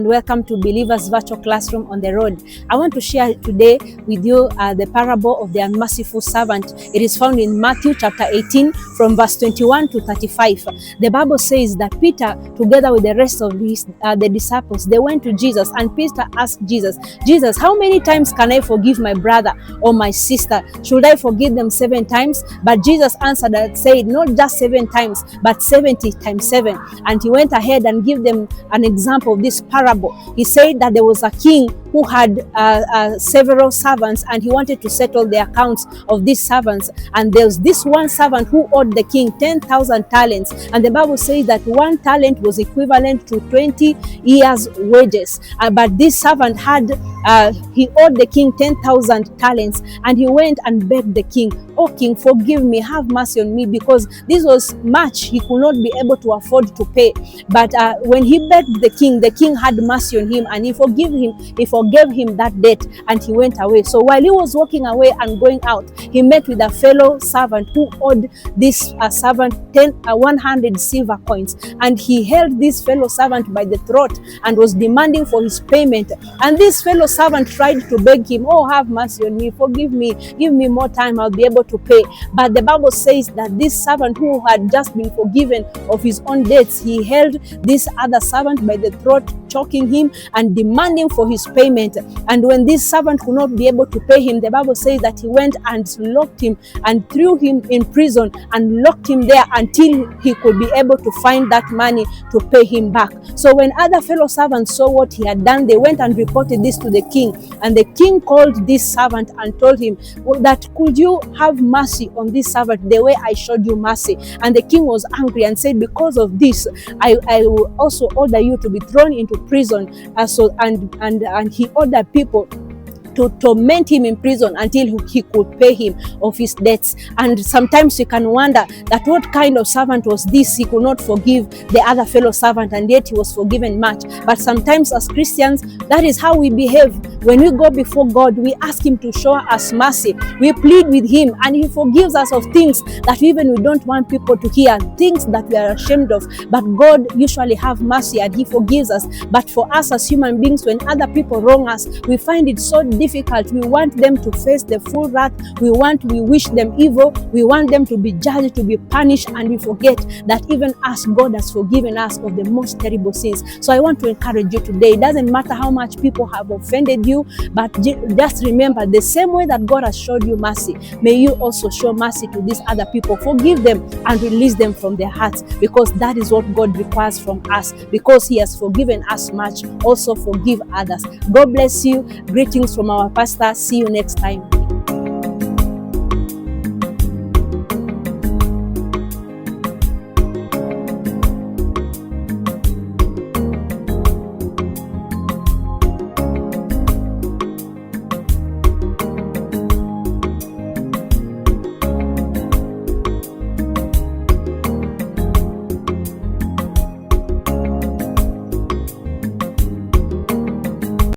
Welcome to Believers Virtual Classroom on the Road. I want to share today with you the parable of the unmerciful servant. It is found in Mathew Chapter 18 from verse 21 to 35. The Bible says that Peter, together with the rest of the disciples, they went to Jesus, and Peter asked Jesus, "Jesus, how many times can I forgive my brother or my sister? Should I forgive them 7 times?" But Jesus answered and said, "Not just 7 times, but 70 times 7. And he went ahead and gave them an example of this parable. He said that there was a king who had several servants, and he wanted to settle the accounts of these servants. And there's this one servant who owed the king 10,000 talents. And the Bible says that 1 talent was equivalent to 20 years' wages. But this servant he owed the king 10,000 talents, and he went and begged the king, "Oh king, forgive me, have mercy on me," because this was much he could not be able to afford to pay. But when he begged the king had mercy on him, and he forgave him that debt, and he went away. So while he was walking away and going out, he met with a fellow servant who owed this servant 100 silver coins, and he held this fellow servant by the throat and was demanding for his payment. And this fellow servant tried to beg him, "Oh, have mercy on me, forgive me, give me more time, I'll be able to pay." But the Bible says that this servant who had just been forgiven of his own debts, he held this other servant by the throat, choking him and demanding for his payment. And when this servant could not be able to pay him, the Bible says that he went and locked him and threw him in prison and locked him there until he could be able to find that money to pay him back. So when other fellow servants saw what he had done, they went and reported this to the king. And the king called this servant and told him, that could you have mercy on this servant the way I showed you mercy? And the king was angry and said, "Because of this, I will also order you to be thrown into prison." And he ordered people to torment him in prison until he could pay him of his debts. And sometimes you can wonder that what kind of servant was this? He could not forgive the other fellow servant, and yet he was forgiven much. But sometimes as Christians, that is how we behave. When we go before God, we ask him to show us mercy. We plead with him, and he forgives us of things that even we don't want people to hear, things that we are ashamed of. But God usually have mercy, and he forgives us. But for us as human beings, when other people wrong us, we find it so difficult. We want them to face the full wrath. We wish them evil. We want them to be judged, to be punished, and we forget that even us, God has forgiven us of the most terrible sins. So I want to encourage you today. It doesn't matter how much people have offended you, but just remember, the same way that God has showed you mercy, may you also show mercy to these other people. Forgive them and release them from their hearts, because that is what God requires from us. Because he has forgiven us much, also forgive others. God bless you. Greetings from our pastor. See you next time.